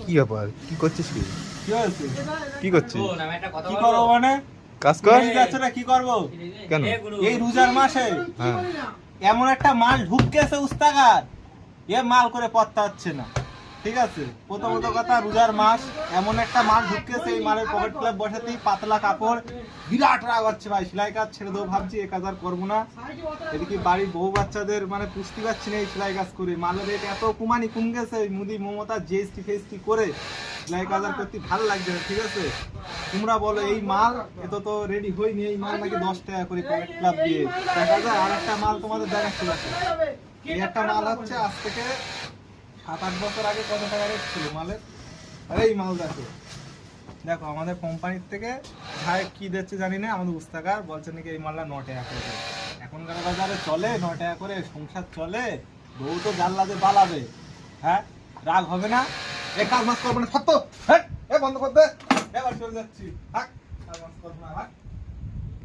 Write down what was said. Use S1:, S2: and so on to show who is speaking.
S1: কি ব্যাপার, কি করছিস?
S2: কি হয়েছে?
S1: কি করছিস?
S2: কি করবো মানে?
S1: কাজ কর।
S2: যাচ্ছে না, কি করবো?
S1: কেন?
S2: এই রোজার মাসে
S1: হ্যাঁ,
S2: এমন একটা মাল ঢুকতেছে উস্তাকার, এ মাল করে পত্তা হচ্ছে না। ঠিক আছে, প্রথমত কথা রোজার মাস, এমন একটা মাল ঢুকতেছে, এই মালের পকেট ক্লাব বসাতেই পাতলা কাপড়, বিরাট রাগ হচ্ছে ভাই। সেলাই কাজ ছেড়ে দেবো ভাবছি, এ কাজ আর করবো না। এদিকে বাড়ির বউ বাচ্চাদের মানে পুষতে পারছি না এই সেলাই কাজ করে। মালের রেট এত কুমানি কম গেছে, মুদি মমতা জিএসটি ফেসটি করে সেলাই কাজ আর করতে ভালো লাগছে না। ঠিক আছে, তোমরা বলো এই মাল এত তো রেডি হয়নি, এই মাল নাকি 10 টাকা করে পকেট ক্লাব দিয়ে দেখা যায়। আর একটা মাল তোমাদের দেখাচ্ছি, এই একটা মাল হচ্ছে আজ থেকে 7-8 বছর আগে কত টাকা রেট ছিল মালের। আরে এই মাল দেখো, দেখো আমাদের কোম্পানির থেকে ভাই কি দিচ্ছে জানি না, আমাদের উস্তাকার বলছে নাকি এই মালটা 9 টাকা করে। এখনকার বাজারে চলে 9 টাকা করে, সংসার চলে, বউ তো জানলাতে পালাবে। হ্যাঁ, রাগ হবে না? এ কাজ মাস করবো না, সত্য, হ্যাঁ, এ বন্ধ করতে, এবার চলে যাচ্ছি। হ্যাঁ, কাজ মাস করবো না।